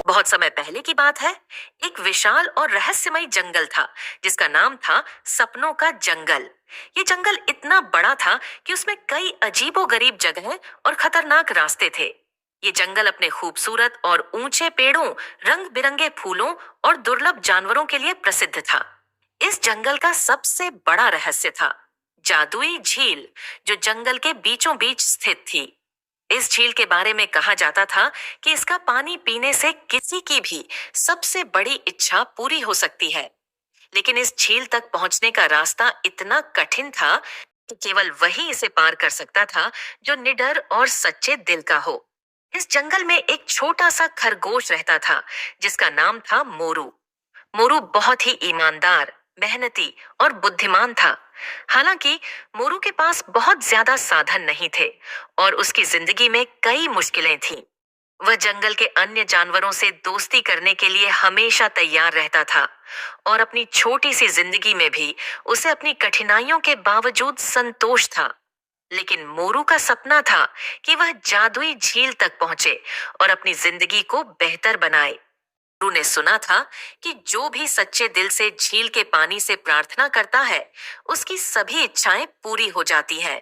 बहुत समय पहले की बात है। एक विशाल और रहस्यमयी जंगल था जिसका नाम था सपनों का जंगल। ये जंगल इतना बड़ा था कि उसमें कई अजीबोगरीब जगहें और खतरनाक रास्ते थे। ये जंगल अपने खूबसूरत और ऊंचे पेड़ों, रंग बिरंगे फूलों और दुर्लभ जानवरों के लिए प्रसिद्ध था। इस जंगल का सबसे बड़ा रहस्य था जादुई झील, जो जंगल के बीचों बीच स्थित थी। इस झील के बारे में कहा जाता था कि इसका पानी पीने से किसी की भी सबसे बड़ी इच्छा पूरी हो सकती है। लेकिन इस झील तक पहुंचने का रास्ता इतना कठिन था कि केवल वही इसे पार कर सकता था जो निडर और सच्चे दिल का हो। इस जंगल में एक छोटा सा खरगोश रहता था जिसका नाम था मोरू। मोरू बहुत ही ईमानदार, मेहनती और बुद्धिमान था। हालांकि मोरू के पास बहुत ज्यादा साधन नहीं थे और उसकी जिंदगी में कई मुश्किलें थीं। वह जंगल के अन्य जानवरों से दोस्ती करने के लिए हमेशा तैयार रहता था और अपनी छोटी सी जिंदगी में भी उसे अपनी कठिनाइयों के बावजूद संतोष था। लेकिन मोरू का सपना था कि वह जादुई झील तक पहुंचे और अपनी जिंदगी को बेहतर बनाए। मोरू ने सुना था कि जो भी सच्चे दिल से झील के पानी से प्रार्थना करता है, उसकी सभी इच्छाएं पूरी हो जाती हैं।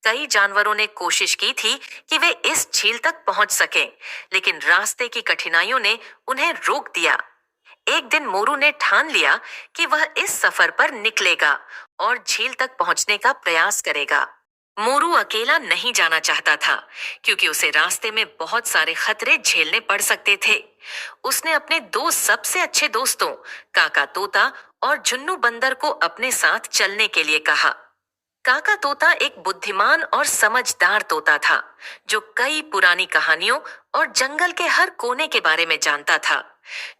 कई जानवरों ने कोशिश की थी कि वे इस झील तक पहुंच सकें, लेकिन रास्ते की कठिनाइयों ने उन्हें रोक दिया। एक दिन मोरू ने ठान लिया कि वह इस सफर पर निकलेगा और झील तक पहुंचने का प्रयास करेगा। मोरू अकेला नहीं जाना चाहता था क्योंकि उसे रास्ते में बहुत सारे खतरे झेलने पड़ सकते थे। उसने अपने दो सबसे अच्छे दोस्तों काका तोता और झुन्नू बंदर को अपने साथ चलने के लिए कहा। काका तोता एक बुद्धिमान और समझदार तोता था जो कई पुरानी कहानियों और जंगल के हर कोने के बारे में जानता था।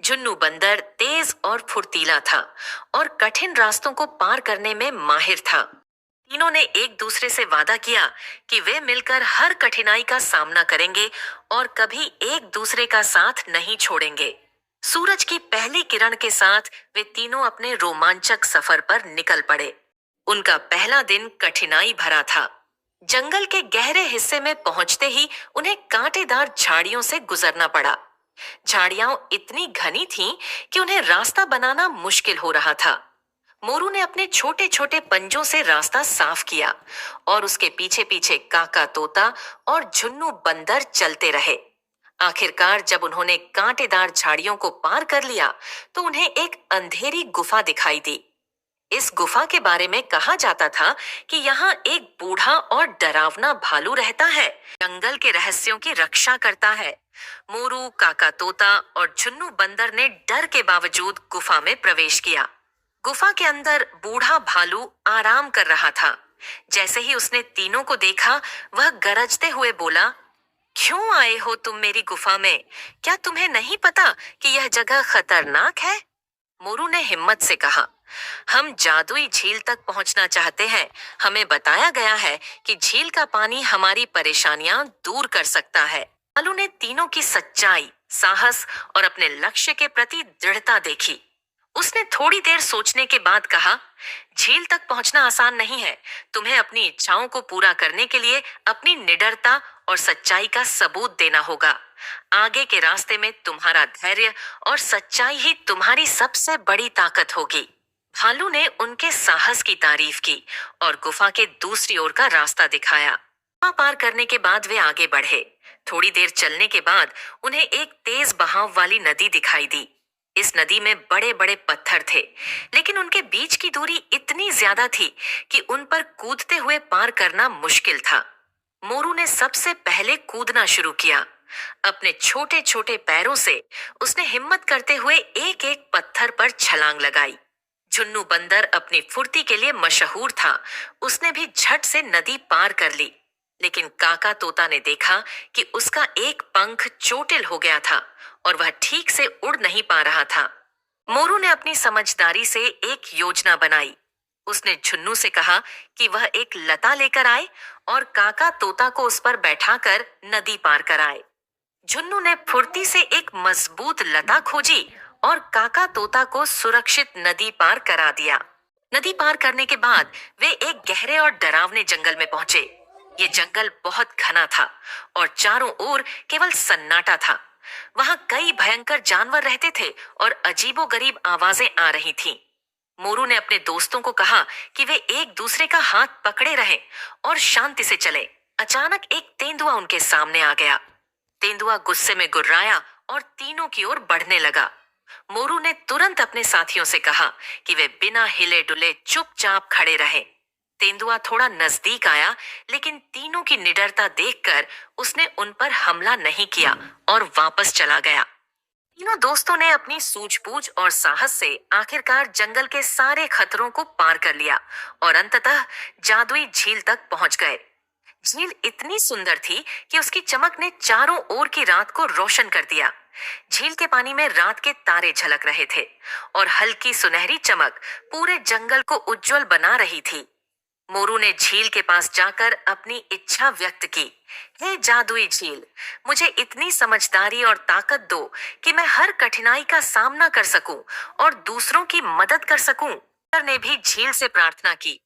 झुन्नू बंदर तेज और फुर्तीला था और कठिन रास्तों को पार करने में माहिर था। तीनों ने एक दूसरे से वादा किया कि वे मिलकर हर कठिनाई का सामना करेंगे और कभी एक दूसरे का साथ नहीं छोड़ेंगे। सूरज की पहली किरण के साथ वे तीनों अपने रोमांचक सफर पर निकल पड़े। उनका पहला दिन कठिनाई भरा था। जंगल के गहरे हिस्से में पहुंचते ही उन्हें कांटेदार झाड़ियों से गुजरना पड़ा। झाड़ियां इतनी घनी थीं कि उन्हें रास्ता बनाना मुश्किल हो रहा था। मोरू ने अपने छोटे छोटे पंजों से रास्ता साफ किया और उसके पीछे पीछे काका तोता और झुन्नू बंदर चलते रहे। आखिरकार जब उन्होंने कांटेदार झाड़ियों को पार कर लिया तो उन्हें एक अंधेरी गुफा दिखाई दी। इस गुफा के बारे में कहा जाता था कि यहाँ एक बूढ़ा और डरावना भालू रहता है, जंगल के रहस्यों की रक्षा करता है। मोरू, काका तोता और झुन्नू बंदर ने डर के बावजूद गुफा में प्रवेश किया। गुफा के अंदर बूढ़ा भालू आराम कर रहा था। जैसे ही उसने तीनों को देखा, वह गरजते हुए बोला, क्यों आए हो तुम मेरी गुफा में? क्या तुम्हें नहीं पता कि यह जगह खतरनाक है? मोरू ने हिम्मत से कहा, हम जादुई झील तक पहुंचना चाहते हैं। हमें बताया गया है कि झील का पानी हमारी परेशानियां दूर कर सकता है। भालू ने तीनों की सच्चाई, साहस और अपने लक्ष्य के प्रति दृढ़ता देखी। उसने थोड़ी देर सोचने के बाद कहा, झील तक पहुंचना आसान नहीं है। तुम्हें अपनी इच्छाओं को पूरा करने के लिए अपनी निडरता और सच्चाई का सबूत देना होगा। आगे के रास्ते में तुम्हारा धैर्य और सच्चाई ही तुम्हारी सबसे बड़ी ताकत होगी। भालू ने उनके साहस की तारीफ की और गुफा के दूसरी ओर का रास्ता दिखाया। गुफा पार करने के बाद वे आगे बढ़े। थोड़ी देर चलने के बाद उन्हें एक तेज बहाव वाली नदी दिखाई दी। इस नदी में बड़े बड़े पत्थर थे, लेकिन उनके बीच की दूरी इतनी ज्यादा थी कि उन पर कूदते हुए पार करना मुश्किल था। मोरू ने सबसे पहले कूदना शुरू किया। अपने छोटे छोटे पैरों से उसने हिम्मत करते हुए एक एक पत्थर पर छलांग लगाई। झुन्नू बंदर अपनी फुर्ती के लिए मशहूर था। उसने भी झट से नदी पार कर ली। लेकिन काका तोता ने देखा कि उसका एक पंख चोटिल हो गया था और वह ठीक से उड़ नहीं पा रहा था। मोरू ने अपनी समझदारी से एक योजना बनाई। उसने झुन्नू से कहा कि वह एक लता लेकर आए और काका तोता को उस पर बैठाकर नदी पार कराए। झुन्नू ने फुर्ती से एक मजबूत लता खोजी और काका तोता को सुरक्षित नदी पार करा दिया। नदी पार करने के बाद वे एक गहरे और डरावने जंगल में पहुंचे। ये जंगल बहुत घना था और चारों ओर केवल सन्नाटा था। वहां कई भयंकर जानवर रहते थे और अजीबोगरीब आवाजें आ रही थीं। मोरू ने अपने दोस्तों को कहा कि वे एक दूसरे का हाथ पकड़े रहें और शांति से चले। अचानक एक तेंदुआ उनके सामने आ गया। तेंदुआ गुस्से में गुर्राया और तीनों की ओर बढ़ने लगा। मोरू ने तुरंत अपने साथियों से कहा कि वे बिना हिले डुले चुपचाप खड़े रहे। तेंदुआ थोड़ा नजदीक आया, लेकिन तीनों की निडरता देखकर उसने उन पर हमला नहीं किया और वापस चला गया। तीनों दोस्तों ने अपनी सूझबूझ और साहस से आखिरकार जंगल के सारे खतरों को पार कर लिया और अंततः जादुई झील तक पहुंच गए। झील इतनी सुंदर थी कि उसकी चमक ने चारों ओर की रात को रोशन कर दिया। झील के पानी में रात के तारे झलक रहे थे और हल्की सुनहरी चमक पूरे जंगल को उज्जवल बना रही थी। मोरू ने झील के पास जाकर अपनी इच्छा व्यक्त की। हे जादुई झील, मुझे इतनी समझदारी और ताकत दो कि मैं हर कठिनाई का सामना कर सकूं और दूसरों की मदद कर सकूं। ने भी झील से प्रार्थना की,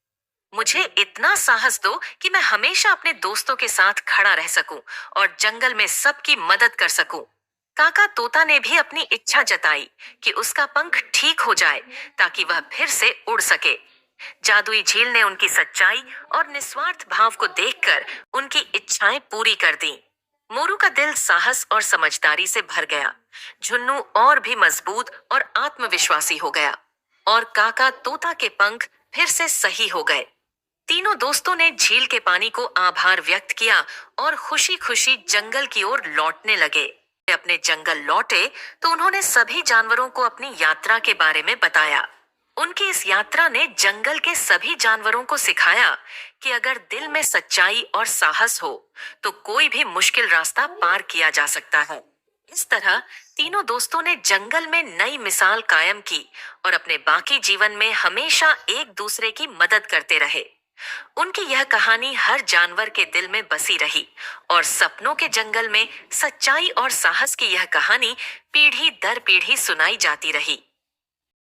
मुझे इतना साहस दो कि मैं हमेशा अपने दोस्तों के साथ खड़ा रह सकूं और जंगल में सबकी मदद कर सकूं। काका तोता ने भी अपनी इच्छा जताई कि उसका पंख ठीक हो जाए ताकि वह फिर से उड़ सके। जादुई झील ने उनकी सच्चाई और निस्वार्थ भाव को देखकर उनकी इच्छाएं पूरी कर दी। मोरू का दिल साहस और समझदारी से भर गया। झुन्नू और भी मजबूत और आत्मविश्वासी हो गया और काका तोता के पंख फिर से सही हो गए। तीनों दोस्तों ने झील के पानी को आभार व्यक्त किया और खुशी खुशी जंगल की ओर लौटने लगे। अपने जंगल लौटे तो उन्होंने सभी जानवरों को अपनी यात्रा के बारे में बताया। उनकी इस यात्रा ने जंगल के सभी जानवरों को सिखाया कि अगर दिल में सच्चाई और साहस हो तो कोई भी मुश्किल रास्ता पार किया जा सकता है। इस तरह तीनों दोस्तों ने जंगल में नई मिसाल कायम की और अपने बाकी जीवन में हमेशा एक दूसरे की मदद करते रहे। उनकी यह कहानी हर जानवर के दिल में बसी रही और सपनों के जंगल में सच्चाई और साहस की यह कहानी पीढ़ी दर पीढ़ी सुनाई जाती रही।